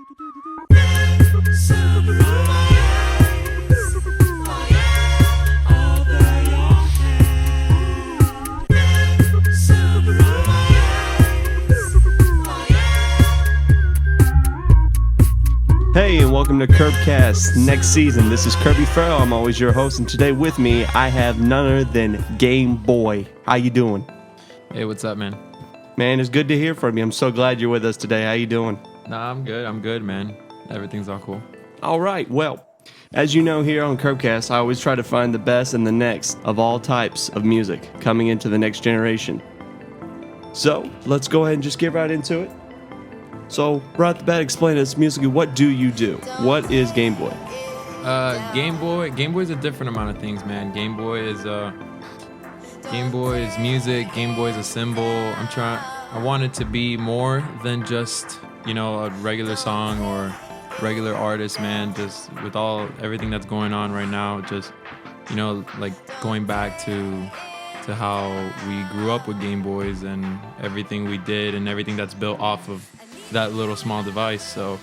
Hey, and welcome to KirbKast next season. This is Kirby Farrell. I'm always your host, and today with me, I have none other than Gameboy. How you doing? Hey, what's up, man? Man, it's good to hear from you. I'm so glad you're with us today. How you doing? Nah, I'm good, man. Everything's all cool. All right, well, as you know here on KirbKast, I always try to find the best and the next of all types of music coming into the next generation. So, let's go ahead and just get right into it. So, right off the bat, explain to us musically, what do you do? What is Gameboy? Gameboy is a different amount of things, man. Gameboy is music. Gameboy is a symbol. I want it to be more than just, a regular song or regular artist, man. Just with everything that's going on right now, just, like going back to how we grew up with Game Boys and everything we did and everything that's built off of that little small device. So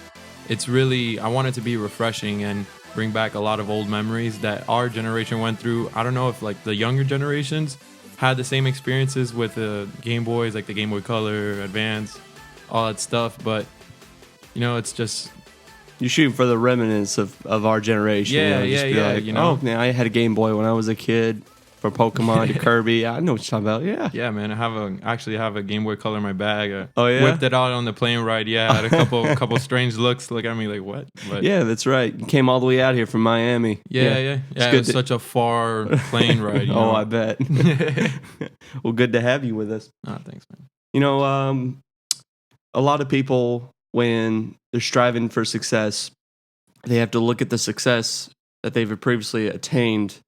it's really, I want it to be refreshing and bring back a lot of old memories that our generation went through. I don't know if like the younger generations had the same experiences with the Game Boys, like the Game Boy Color, Advance, all that stuff, but it's just, you're shooting for the remnants of our generation. Oh, man, I had a Game Boy when I was a kid. From Pokemon to Kirby, I know what you're talking about. Yeah, man. I actually have a Game Boy Color in my bag. Oh yeah, whipped it out on the plane ride. Yeah, I had a couple strange looks. Look at me like what? But yeah, that's right. You came all the way out here from Miami. Yeah. It was such a far plane ride. Oh, I bet. Well, good to have you with us. Oh, thanks, man. A lot of people when they're striving for success, they have to look at the success that they've previously attained.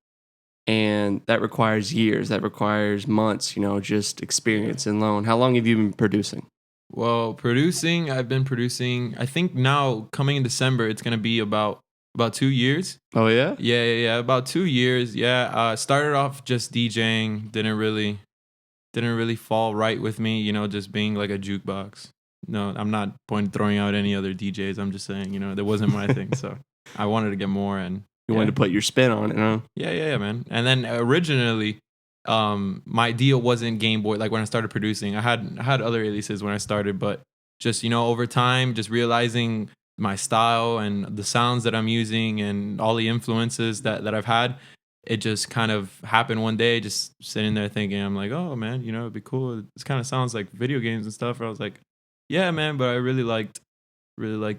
And that requires years. That requires months, just experience and learn. How long have you been producing? Well, I've been producing, I think now coming in December, it's going to be about 2 years. Oh, yeah? Yeah. About 2 years. Yeah. Started off just DJing. Didn't really fall right with me, just being like a jukebox. No, I'm not throwing out any other DJs. I'm just saying, that wasn't my thing. So I wanted to get more and... You wanted to put your spin on it, huh? Yeah, man. And then originally, my deal wasn't Game Boy. Like when I started producing, I had other aliases when I started, but just over time, just realizing my style and the sounds that I'm using and all the influences that I've had, it just kind of happened one day. Just sitting there thinking, I'm like, oh man, it'd be cool. This kind of sounds like video games and stuff. I was like, yeah, man, but I really liked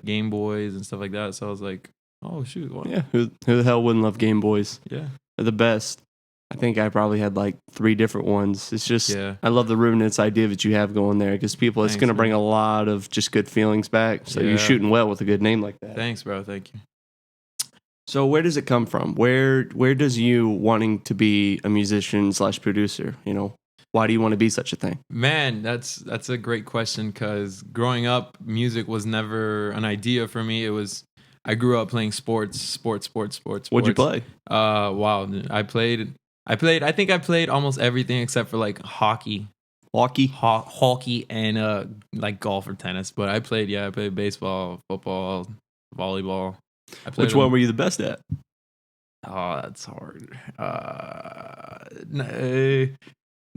Game Boys and stuff like that. So I was like, oh shoot! Wow. Yeah, who the hell wouldn't love Game Boys? Yeah, they're the best. I think I probably had like 3 different ones. It's just, yeah. I love the ruminants idea that you have going there because people, it's going to bring a lot of just good feelings back. So you're shooting well with a good name like that. Thanks, bro. Thank you. So where does it come from? Where does you wanting to be a musician / producer? Why do you want to be such a thing? Man, that's a great question because growing up, music was never an idea for me. I grew up playing sports. What'd you play? Wow. I think I played almost everything except for like hockey. Hockey and like golf or tennis. But I played baseball, football, volleyball. Which one were you the best at? Oh, that's hard.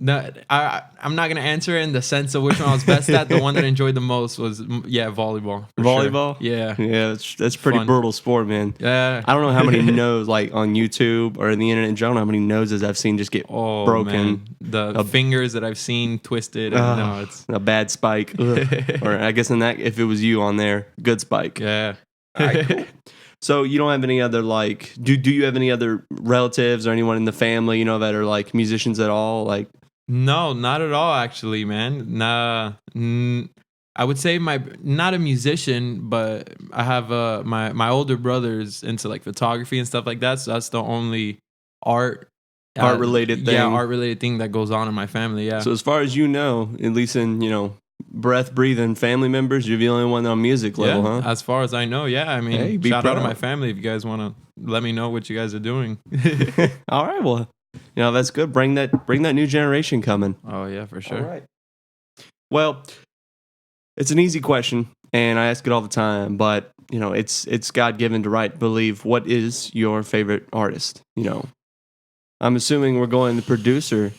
No, I'm not gonna answer in the sense of which one I was best at. The one that I enjoyed the most was volleyball. Volleyball, sure. Yeah. That's pretty fun. Brutal sport, man. Yeah, I don't know how many nose like on YouTube or in the internet in general. How many noses I've seen just get broken. Man. The fingers that I've seen twisted. It's a bad spike. Or I guess if it was you on there, good spike. Yeah. All right, cool. So you don't have any other like? Do you have any other relatives or anyone in the family that are like musicians at all? Like. No, not at all, actually, man. Nah, I would say not a musician, but I have my older brother's into like photography and stuff like that. So that's the only art related thing. Yeah, art related thing that goes on in my family. Yeah. So as far as at least in breath breathing family members, you're the only one on music level, huh? As far as I know, yeah. I mean, shout out to my family if you guys want to let me know what you guys are doing. All right, well. That's good. Bring that new generation coming. Oh, yeah, for sure. All right. Well, it's an easy question. and I ask it all the time, but it's God given to believe. What is your favorite artist? I'm assuming we're going the producer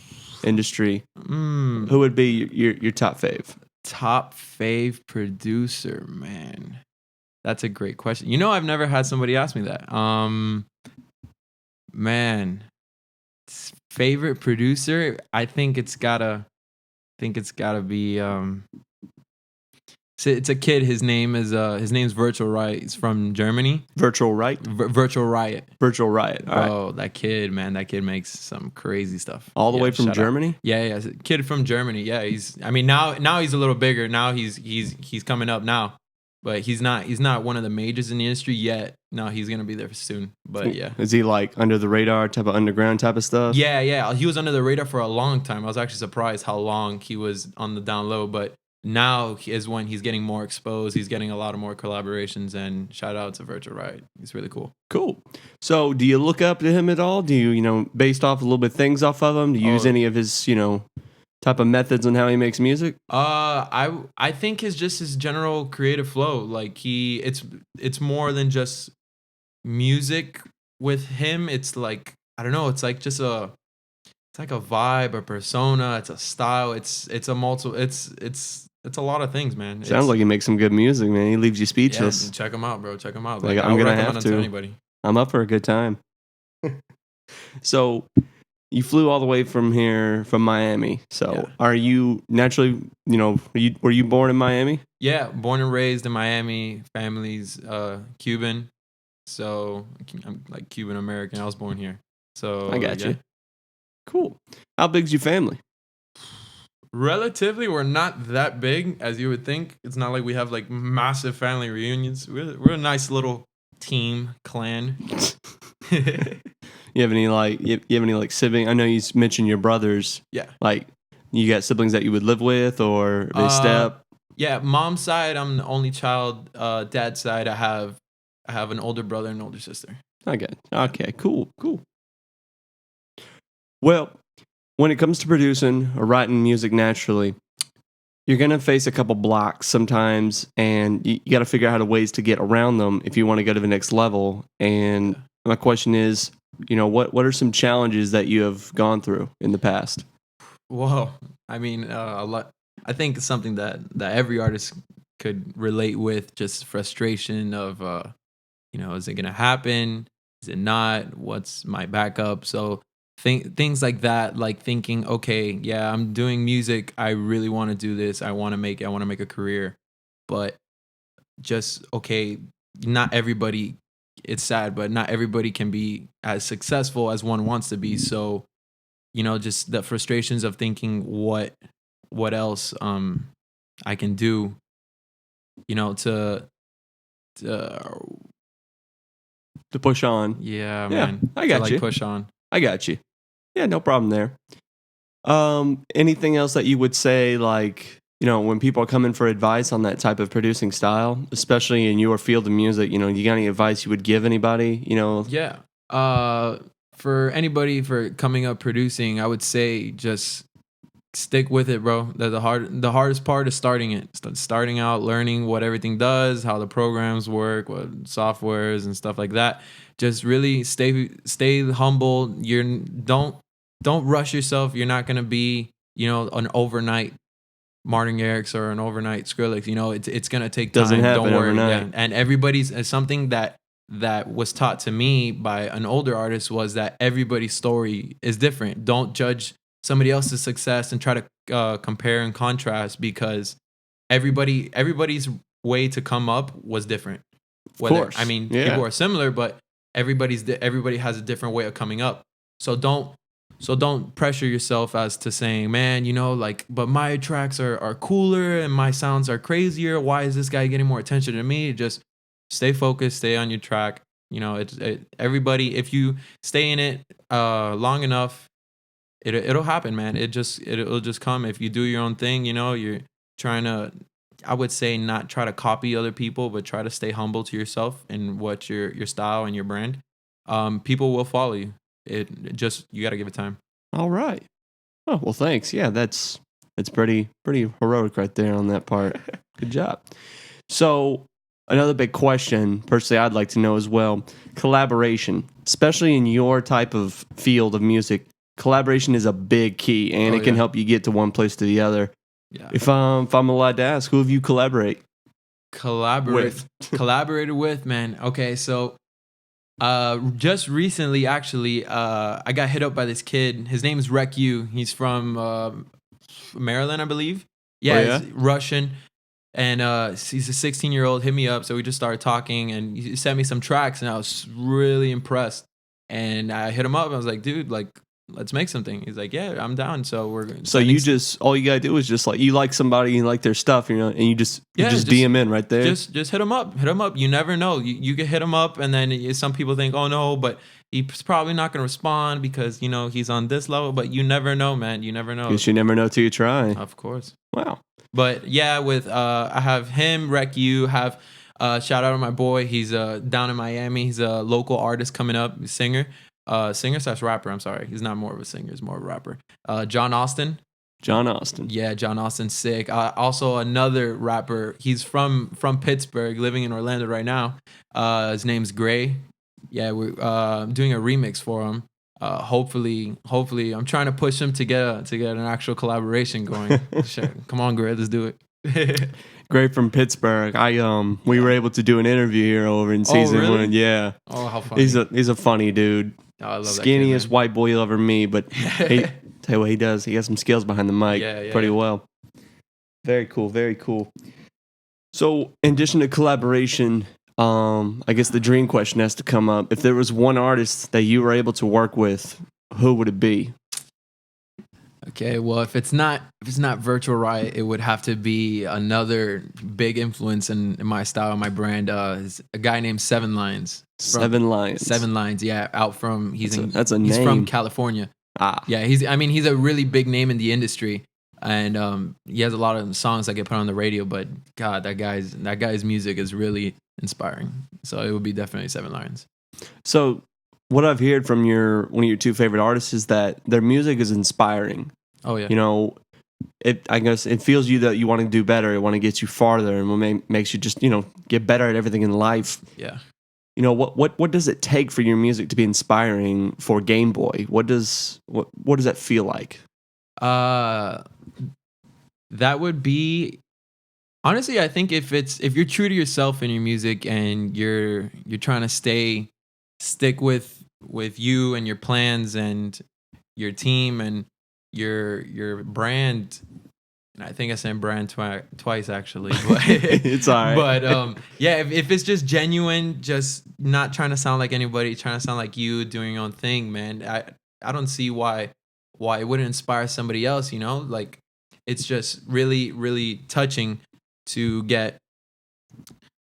industry. Who would be your top fave? Top fave producer, man. That's a great question. I've never had somebody ask me that. Man, favorite producer. I think it's gotta be. It's a kid. His name's Virtual Riot. He's from Germany. Virtual Riot. Virtual Riot. Virtual Riot. All right. Oh, that kid, man. That kid makes some crazy stuff. All the way from Germany. Yeah. Kid from Germany. Yeah. Now he's a little bigger. Now he's coming up now, but he's not one of the majors in the industry yet. No, he's gonna be there soon. But yeah. Is he like under the radar type of underground type of stuff? Yeah. He was under the radar for a long time. I was actually surprised how long he was on the down low, but now is when he's getting more exposed. He's getting a lot of more collaborations, and shout out to Virtual Riot. He's really cool. Cool. So do you look up to him at all? Do you, based off a little bit things off of him? Do you use any of his, type of methods on how he makes music? I think his general creative flow. Like it's more than just music with him. It's like, I don't know, it's like just it's like a vibe, a persona, it's a style, it's a lot of things, man. Sounds like he makes some good music, man. He leaves you speechless. Yeah, check him out, bro. Check him out. Like I'm gonna have to. Anybody. I'm up for a good time. So, you flew all the way from Miami. So, Are you naturally, were you born in Miami? Yeah, born and raised in Miami. Family's Cuban, so I'm like Cuban American. I was born here, so I got you. Cool. How big's your family? Relatively, we're not that big as you would think. It's not like we have like massive family reunions. We're a nice little team clan. You have any siblings? I know you mentioned your brothers. Yeah. Like, you got siblings that you would live with, or they step? Yeah, mom's side, I'm the only child. Dad's side, I have an older brother and an older sister. Okay, cool. Well, when it comes to producing or writing music naturally, you're going to face a couple blocks sometimes, and you got to figure out ways to get around them if you want to go to the next level. And my question is, what are some challenges that you have gone through in the past? Whoa. I mean, a lot. I think it's something that every artist could relate with, just frustration of, is it going to happen? Is it not? What's my backup? So things like that, like thinking, okay, yeah, I'm doing music. I really want to do this. I want to make a career, but just, okay, not everybody, it's sad, but not everybody can be as successful as one wants to be. So, just the frustrations of thinking what else I can do, to push on. Yeah, man. I got you. Push on. I got you. Yeah, no problem there. Anything else that you would say, like, when people are coming for advice on that type of producing style, especially in your field of music, you got any advice you would give anybody, Yeah. For anybody for coming up producing, I would say just stick with it, bro. The hardest part is starting out, learning what everything does, how the programs work, what softwares and stuff like that. Just really stay humble. Don't rush yourself. You're not gonna be, an overnight Martin Garrix or an overnight Skrillex. It's gonna take time. Doesn't happen Don't worry. overnight. Yeah. And everybody's something that was taught to me by an older artist was that everybody's story is different. Don't judge somebody else's success and try to compare and contrast, because everybody's way to come up was different. Of course. People are similar, but everybody has a different way of coming up. So don't pressure yourself as to saying, man, but my tracks are cooler and my sounds are crazier. Why is this guy getting more attention than me? Just stay focused, stay on your track. Everybody, if you stay in it long enough, it'll happen, man. It'll just come. If you do your own thing, you're trying to, I would say, not try to copy other people, but try to stay humble to yourself and what your style and your brand. People will follow you. You got to give it time. All right. Oh, well, thanks. Yeah, that's pretty heroic right there on that part. Good job. So another big question, personally, I'd like to know as well: collaboration, especially in your type of field of music. Collaboration is a big key, and it can help you get to one place to the other. Yeah. If I'm allowed to ask, who have you collaborated with, man. Okay, so just recently, actually, I got hit up by this kid. His name is Rek Yu. He's from Maryland, I believe. Yeah, Oh, yeah? he's Russian. And he's a 16-year-old, hit me up. So we just started talking, and he sent me some tracks, and I was really impressed. And I hit him up. I was like, dude, like, let's make something. He's like, yeah, I'm down. So we're going So all you gotta do is just like, you like somebody, you like their stuff, and you just DM in right there. Just hit him up. Hit him up. You never know. You can hit him up, and then some people think, oh no, but he's probably not gonna respond because he's on this level. But you never know, man. You never know. Guess you never know till you try. Of course. Wow. But yeah, with I have him, Rek Yu, have shout out to my boy. He's down in Miami. He's a local artist coming up, singer slash rapper. I'm sorry, he's not more of a singer. He's more of a rapper. John Austin. Yeah, John Austin's sick. Also another rapper. He's from Pittsburgh, living in Orlando right now. His name's Gray. Yeah, we're doing a remix for him. Hopefully, I'm trying to push him to get an actual collaboration going. Sure. Come on, Gray, let's do it. Great from Pittsburgh. We were able to do an interview here over in season really? 1. Yeah. Oh, how funny. He's a funny dude. Oh, I love Skinniest that kid, white boy you'll ever meet, but tell you what he does. He has some skills behind the mic pretty well. Very cool, very cool. So, in addition to collaboration, I guess the dream question has to come up. If there was one artist that you were able to work with, who would it be? Okay, well, if it's not Virtual Riot, it would have to be another big influence in my style, my brand. Is a guy named Seven Lions. Seven Lions, yeah. Out from he's name. from California. Yeah, he's a really big name in the industry, and he has a lot of songs that get put on the radio. But God, that guy's music is really inspiring. So it would be definitely Seven Lions. So what I've heard from one of your two favorite artists is that their music is inspiring. Oh yeah. I guess it feels you that you want to do better. It want to get you farther, and what makes you just get better at everything in life. Yeah. What does it take for your music to be inspiring for Gameboy? What does that feel like? That would be, honestly, I think if you're true to yourself in your music and you're trying to stick with you and your plans and your team and your brand. And I think I said brand twice actually, but it's all right. But yeah, if it's just genuine, just not trying to sound like anybody, trying to sound like you, doing your own thing, man. I don't see why it wouldn't inspire somebody else. Like it's just really, really touching to get.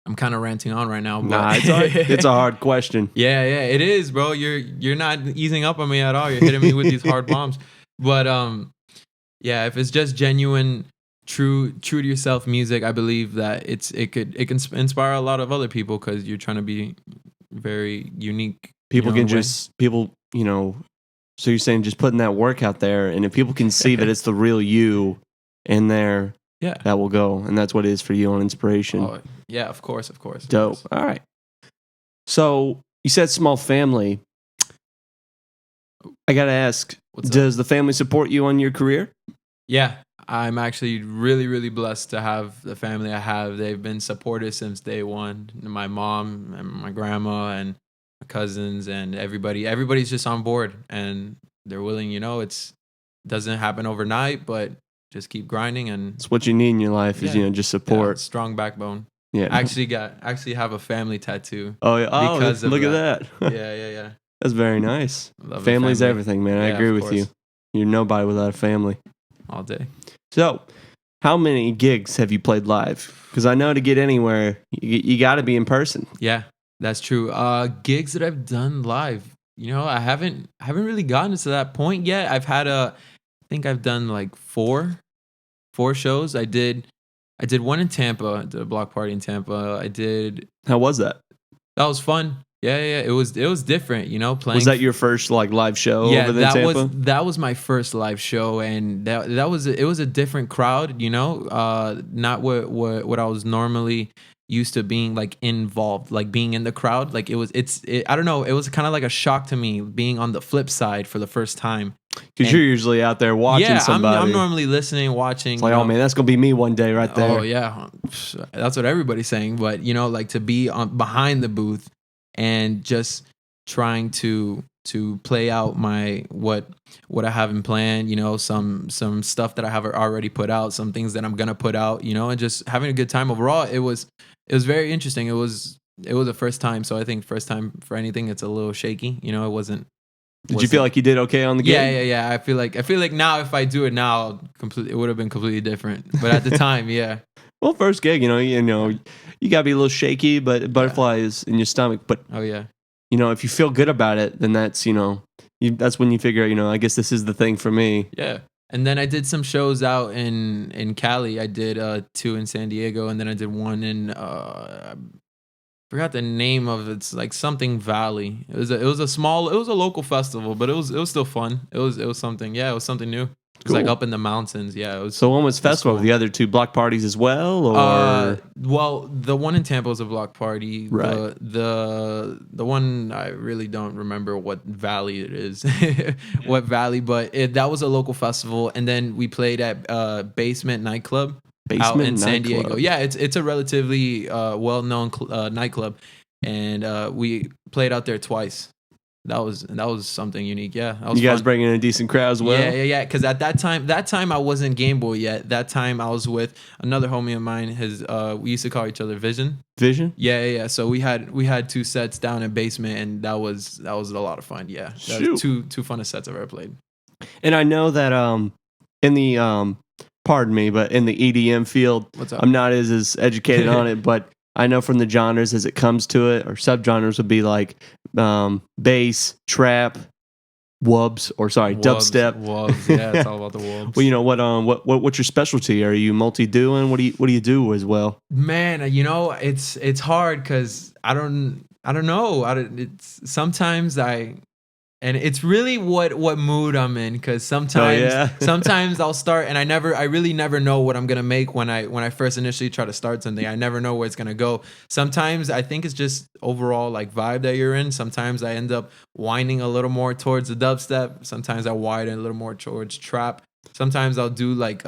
I'm kind of ranting on right now. But nah, it's a hard question. Yeah, it is, bro. You're not easing up on me at all. You're hitting me with these hard bombs. But yeah, if it's just genuine, true to yourself music, I believe that it can inspire a lot of other people because you're trying to be very unique. So you're saying just putting that work out there, and if people can see that it's the real you in there, that will go, and that's what it is for you on inspiration. Oh, yeah, of course. Dope. All right. So you said small family. I gotta ask, does the family support you on your career? Yeah, I'm actually really, really blessed to have the family I have. They've been supportive since day one. My mom and my grandma and my cousins and everybody's just on board and they're willing. It doesn't happen overnight, but just keep grinding and it's what you need in your life is just support. Strong backbone. Yeah, I actually have a family tattoo. Oh yeah, look at that. Yeah. That's very nice. Family's everything, man. I agree with you. You're nobody without a family. All day. So, how many gigs have you played live? Because I know to get anywhere, you got to be in person. Yeah, that's true. Gigs that I've done live, I haven't really gotten to that point yet. I think I've done like four shows. I did one in Tampa, the block party in Tampa. How was that? That was fun. Yeah. It was different, you know, playing. Was that your first like live show Yeah, over there in Tampa? that was my first live show, and that was it was a different crowd, you know, not what I was normally used to being like involved, like being in the crowd. Like I don't know, it was kind of like a shock to me being on the flip side for the first time. Because you're usually out there watching Yeah, somebody. I'm normally listening, watching. It's like, oh man, that's gonna be me one day right there. Oh yeah, that's what everybody's saying. But you know, like to be on behind the booth and just trying to play out my what I have in plan. You know, some stuff that I have already put out, some things that I'm gonna put out. You know, and just having a good time overall. It was very interesting. It was a first time, so I think first time for anything, it's a little shaky. You know, it wasn't. Did you feel like you did okay on the gig? Yeah. I feel like now if I do it now, it would have been completely different. But at the time, yeah. Well, first gig, you gotta be a little shaky, but butterflies in your stomach. But oh yeah, if you feel good about it, then that's that's when you figure out, I guess this is the thing for me. Yeah. And then I did some shows out in Cali. I did 2 in San Diego, and then I did 1 in forgot the name of it. It's like something Valley. It was a local festival, but it was still fun. It was something. Yeah, it was something new. It was like up in the mountains. Yeah, it was. So one was festival. Cool. The other 2 block parties as well, or well, the one in Tampa was a block party. Right. The one I really don't remember what valley it is, what valley, but that was a local festival, and then we played at Basement Nightclub. Out in San Diego. Yeah, it's a relatively well-known nightclub, and we played out there twice. That was something unique. Yeah, that was you guys fun. Bringing in a decent crowd as well. Yeah. Because at that time I wasn't Gameboy yet. That time I was with another homie of mine. We used to call each other Vision. Vision. Yeah. So we had 2 sets down in Basement, and that was a lot of fun. Yeah, that was two funnest sets I've ever played. And I know that in the pardon me, but in the EDM field, I'm not as educated on it, but I know from the genres as it comes to it, or subgenres would be like bass, trap, dubstep. Wubs, yeah, it's all about the wubs. Well, what's your specialty? Are you multi-doing? What do you do as well? Man, it's hard because I don't know. It's sometimes and it's really what mood I'm in, because sometimes I'll start and I really never know what I'm gonna make when I first initially try to start something. I never know where it's gonna go. Sometimes I think it's just overall like vibe that you're in. Sometimes I end up winding a little more towards the dubstep. Sometimes I widen a little more towards trap. Sometimes I'll do like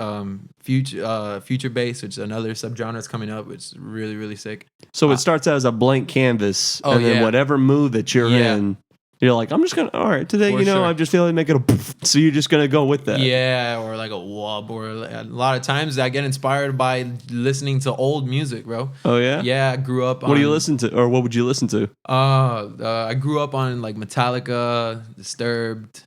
future bass, which is another subgenre that's coming up, which is really, really sick. So it starts out as a blank canvas, and then whatever mood that you're in. You're like, I'm just gonna, all right, today, I'm just feeling make it a poof. So you're just gonna go with that. Yeah, or like a wub, or a lot of times I get inspired by listening to old music, bro. Oh yeah? Yeah, I grew up on. What do you listen to, or what would you listen to? I grew up on like Metallica, Disturbed,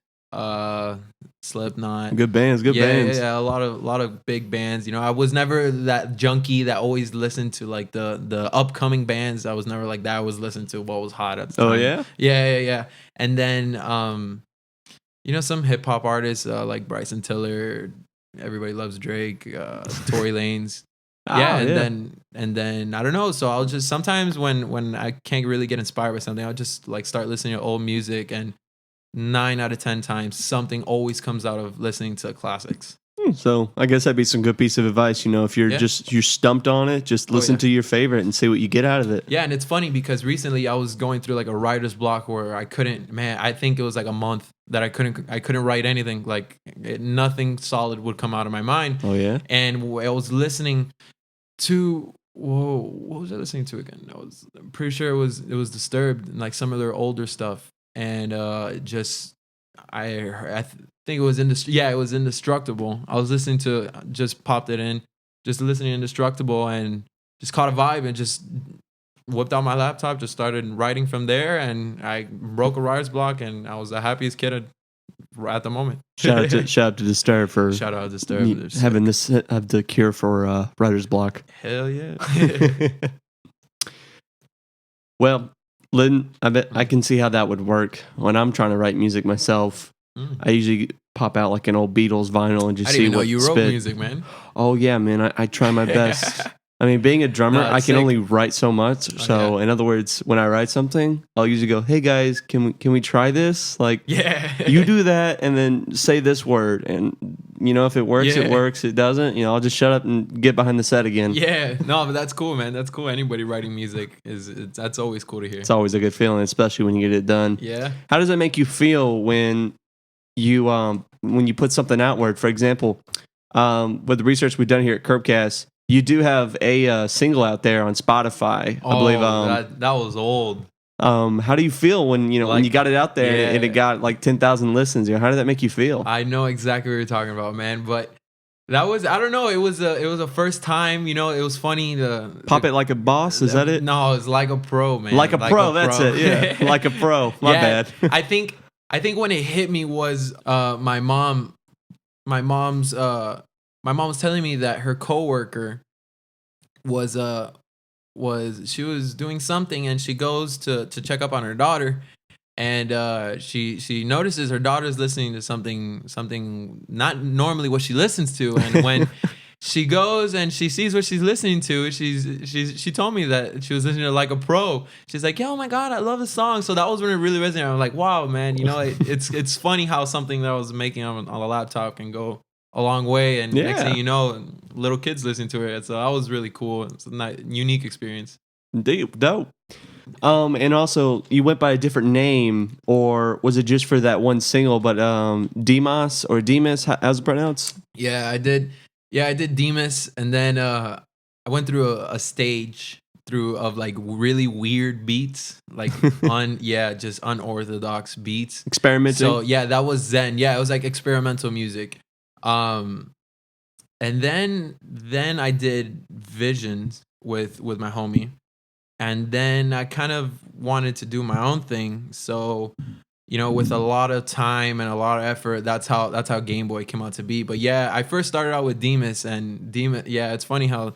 Slipknot. Good bands. Yeah, a lot of big bands. I was never that junkie that always listened to like the upcoming bands. I was never like that. I was listening to what was hot at the time. Oh yeah? Yeah. And then some hip hop artists like Bryson Tiller, Everybody Loves Drake, Tory Lanez. And then I don't know. So I'll just sometimes when I can't really get inspired by something, I'll just like start listening to old music, and 9 out of 10 times something always comes out of listening to classics. So I guess that'd be some good piece of advice. If you're you're stumped on it, just listen to your favorite and see what you get out of it. Yeah, and it's funny because recently I was going through like a writer's block where I couldn't. Man, I think it was like a month that I couldn't write anything. Like nothing solid would come out of my mind. Oh yeah. And I was listening to. Whoa, what was I listening to again? I'm pretty sure it was Disturbed, and like some of their older stuff. And I think it was it was Indestructible. I was listening to, just popped it in, just listening to Indestructible, and just caught a vibe and just whipped out my laptop, just started writing from there, and I broke a writer's block, and I was the happiest kid at the moment. Shout out to Disturbed for having this have the cure for writer's block. Hell yeah. Well, Lynn, I bet I can see how that would work. When I'm trying to write music myself, I usually pop out like an old Beatles vinyl and just see what you wrote music, man. Oh yeah, man, I try my best. I mean, being a drummer, No, I it's can sick. only write so much. So, in other words, when I write something, I'll usually go, "Hey guys, can we try this? Like, Yeah. you do that, and then say this word, and if it works, Yeah. it works. It doesn't, I'll just shut up and get behind the set again. Yeah. No, but that's cool, man. That's cool. Anybody writing music that's always cool to hear. It's always a good feeling, especially when you get it done. Yeah. How does it make you feel when you put something outward? For example, with the research we've done here at KirbKast, you do have a single out there on Spotify, I believe. That was old. How do you feel when when you got it out there and it got like 10,000 listens? How did that make you feel? I know exactly what you're talking about, man. But that was, I don't know. It was a first time. It was funny to Pop it like a boss. Is that it? No, it's like a pro, man. Like a pro. That's it. Yeah, like a pro. My bad. I think when it hit me was my mom. My mom's telling me that her coworker was she was doing something, and she goes to check up on her daughter, and she notices her daughter's listening to something not normally what she listens to, and when she goes and she sees what she's listening to, she told me that she was listening to Like a Pro. She's like, "Yeah, oh my God, I love the song." So that was when it really resonated. I'm like, wow, man, it's funny how something that I was making on a laptop can go a long way, and next thing you know, little kids listen to it. So that was really cool. It's a unique experience. Dope. And also, you went by a different name, or was it just for that one single? But Demas or Demas, how's it pronounced? Yeah, I did. Yeah, I did Demas, and then I went through a stage of like really weird beats, like just unorthodox beats. Experimenting. So yeah, that was Zen. Yeah, it was like experimental music. And then I did Visions with my homie, and then I kind of wanted to do my own thing. So, with a lot of time and a lot of effort, that's how Gameboy came out to be. But yeah, I first started out with Demas, and Demas. Yeah, it's funny how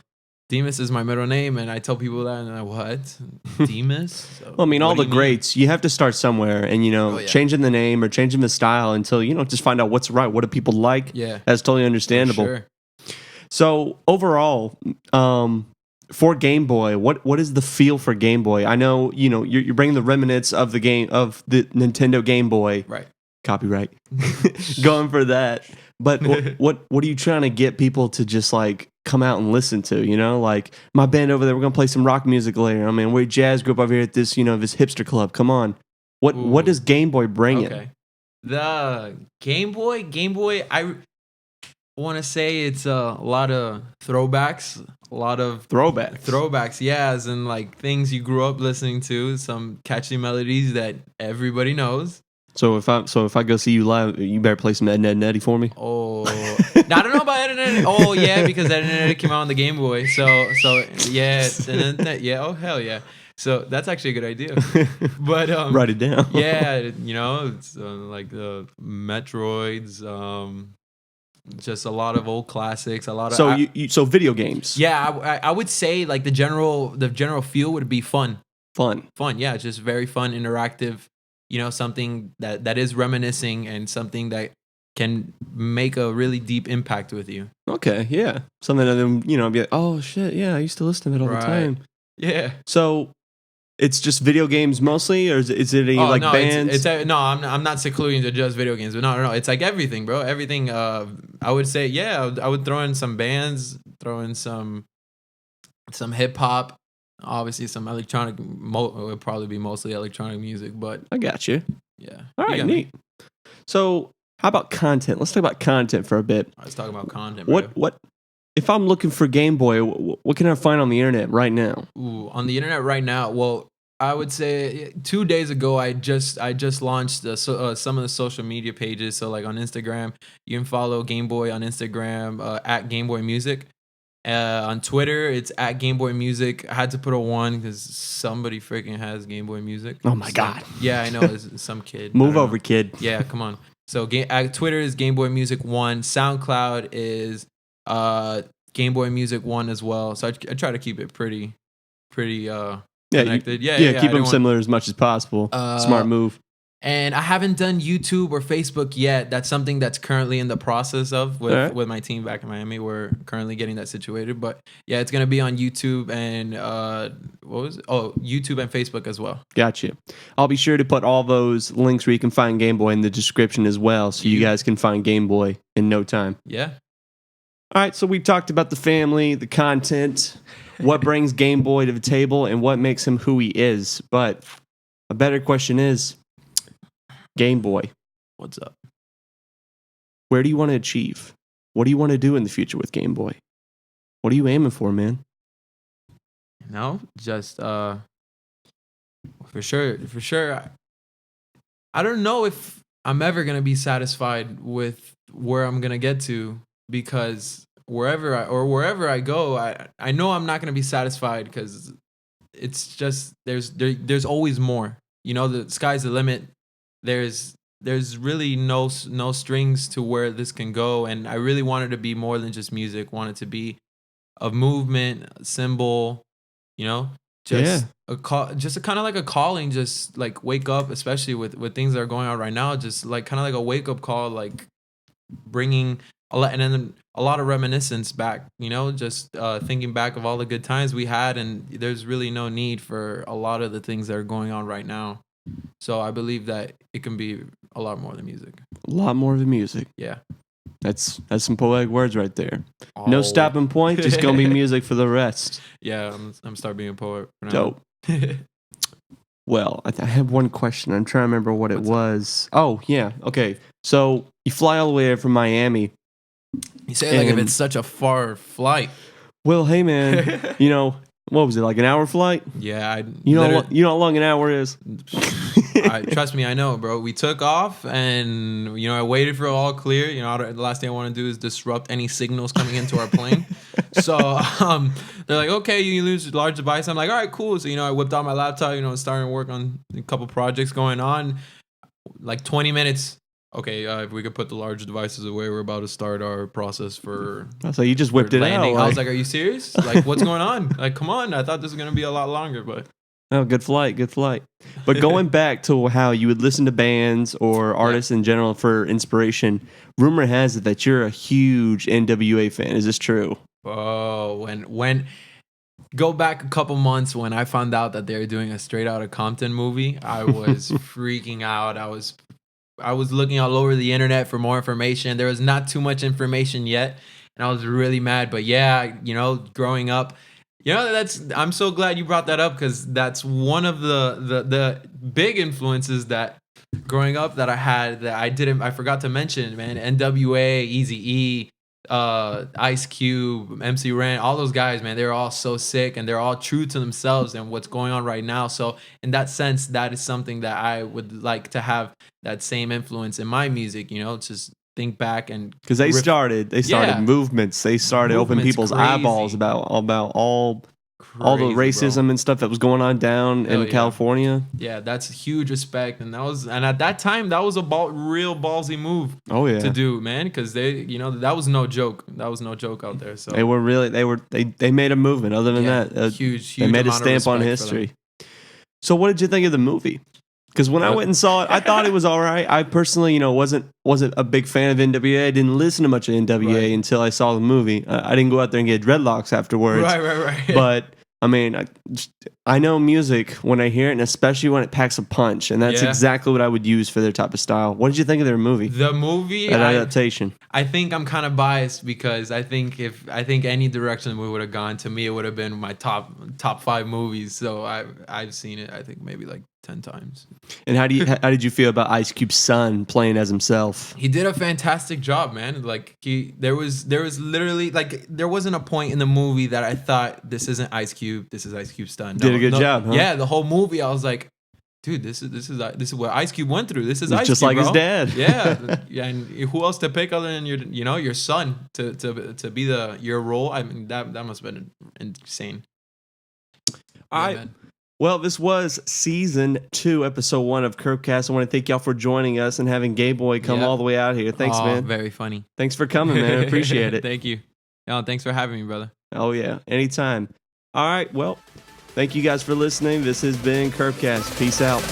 Demas is my middle name, and I tell people that, and they're like, what? Demas? So, well, I mean, all the greats, you have to start somewhere, and changing the name or changing the style until just find out what's right. What do people like? Yeah, that's totally understandable. For sure. So overall, for Gameboy, what is the feel for Gameboy? I know you're bringing the remnants of the Nintendo Game Boy, right? Copyright, going for that. But what are you trying to get people to just like come out and listen to? Like my band over there, we're gonna play some rock music later. I mean, we're a jazz group over here at this this hipster club. Come on, what does Gameboy bring in? The Gameboy, I want to say it's a lot of throwbacks, yeah, as in like things you grew up listening to, some catchy melodies that everybody knows. So if I go see you live, you better play some Ed, Ed and Eddie for me. Oh, now, I don't know about Ed and Eddie. Oh yeah, because Ed and Eddie came out on the Game Boy. So yeah, yeah. Oh hell yeah. So that's actually a good idea. But write it down. Yeah, it's like the Metroids. Just a lot of old classics. A lot of so video games. Yeah, I would say like the general feel would be fun. Yeah, just very fun, interactive. Something that is reminiscing, and something that can make a really deep impact with you. Okay, yeah. Something that them, be like, oh shit, yeah, I used to listen to it all the time. Yeah. So it's just video games mostly, or is it any bands? I'm not secluding to just video games, but no. It's like everything, bro. Everything. I would say, yeah, I would throw in some bands, throw in some hip hop. Obviously, some electronic. It would probably be mostly electronic music, but I got you. Yeah. All right, neat. So, how about content? Let's talk about content for a bit. Let's talk about content. What? If I'm looking for Gameboy, what can I find on the internet right now? Ooh, on the internet right now, well, I would say 2 days ago, I just launched some of the social media pages. So, like on Instagram, you can follow Gameboy on Instagram at Gameboy Music. On Twitter, it's at Gameboy Music. I had to put a 1 because somebody freaking has Gameboy Music. Oh my God. Yeah, I know. It's some kid. Move over, kid. Yeah, come on. So Twitter is Gameboy Music 1. SoundCloud is Gameboy Music 1 as well. So I try to keep it pretty connected. Yeah, keep them similar as much as possible. Smart move. And I haven't done YouTube or Facebook yet. That's something that's currently in the process of with my team back in Miami. We're currently getting that situated. But yeah, it's gonna be on YouTube and YouTube and Facebook as well. Gotcha. I'll be sure to put all those links where you can find Gameboy in the description as well, so you guys can find Gameboy in no time. Yeah. All right, so we talked about the family, the content, what brings Gameboy to the table, and what makes him who he is. But a better question is, Gameboy, What's up? where do you want to achieve? What do you want to do in the future with Gameboy? What are you aiming for, man? Just for sure. I don't know if I'm ever gonna be satisfied with where I'm gonna get to, because wherever I go, I know I'm not gonna be satisfied, because it's just there's always more. The sky's the limit. There's really no strings to where this can go, and I really wanted to be more than just music. Wanted to be a movement, a symbol, just a kind of like a calling. Just like wake up, especially with things that are going on right now. Just like kind of like a wake up call, like bringing a lot, and then a lot of reminiscence back. Just thinking back of all the good times we had, and there's really no need for a lot of the things that are going on right now. So I believe that it can be a lot more than music. A lot more than music. Yeah. That's some poetic words right there. No stopping point, just gonna be music for the rest. Yeah, I'm start being a poet for now. Dope. Well, I have one question. I'm trying to remember what it was. Oh, yeah. Okay. So you fly all the way from Miami. You say it like if it's such a far flight. Well, hey, man. What was it, like an hour flight? Yeah. You know how long an hour is? Trust me, I know, bro. We took off, and I waited for all clear. The last thing I want to do is disrupt any signals coming into our plane. So they're like, okay, you lose large device. I'm like, all right, cool. So I whipped out my laptop. Starting to work on a couple projects going on. Like 20 minutes. Okay, if we could put the large devices away, we're about to start our process for. So you just whipped it landing. out. I was like, are you serious? Like, what's going on? Like, come on. I thought this was gonna be a lot longer, but. Oh, good flight. But going back to how you would listen to bands or artists in general for inspiration, rumor has it that you're a huge NWA fan. Is this true? Oh, when go back a couple months when I found out that they were doing a Straight Outta Compton movie, I was freaking out. I was looking all over the internet for more information. There was not too much information yet, and I was really mad. But yeah, growing up. I'm so glad you brought that up, because that's one of the big influences that growing up that I had that I forgot to mention, man. NWA, Eazy-E, Ice Cube, MC Ren, all those guys, man, they're all so sick, and they're all true to themselves and what's going on right now. So in that sense, that is something that I would like to have that same influence in my music, just think back, and because they started movements. They started opening people's eyeballs about all the racism and stuff that was going on down in California. Yeah, that's huge respect, and at that time that was a real ballsy move. Oh yeah, to do, man, because they that was no joke. That was no joke out there. So they made a movement. Other than that, huge. They made a stamp on history. So what did you think of the movie? Because when I went and saw it, I thought it was all right. I personally, wasn't a big fan of NWA. I didn't listen to much of NWA until I saw the movie. I didn't go out there and get dreadlocks afterwards. Right. But I mean, I know music when I hear it, and especially when it packs a punch, and that's exactly what I would use for their type of style. What did you think of their movie? The movie, that adaptation. I think I'm kind of biased, because I think any direction the movie would have gone, to me it would have been my top 5 movies. So I've seen it, I think maybe like 10 times. And how did you feel about Ice Cube's son playing as himself? He did a fantastic job, man. Like there was literally, like, there wasn't a point in the movie that I thought, this isn't Ice Cube, this is Ice Cube's son. Did a good job, huh? Yeah, the whole movie I was like, dude, this is what Ice Cube went through. This is Ice just Cube, like bro. his dad. Yeah, and who else to pick other than your son to be your role? I mean, that must have been insane. All right. Well, this was season 2, episode 1 of KirbKast. I want to thank y'all for joining us and having Gameboy come all the way out here. Thanks, man. Very funny. Thanks for coming, man. I appreciate it. Thank you. No, thanks for having me, brother. Oh, yeah. Anytime. All right. Well, thank you guys for listening. This has been KirbKast. Peace out.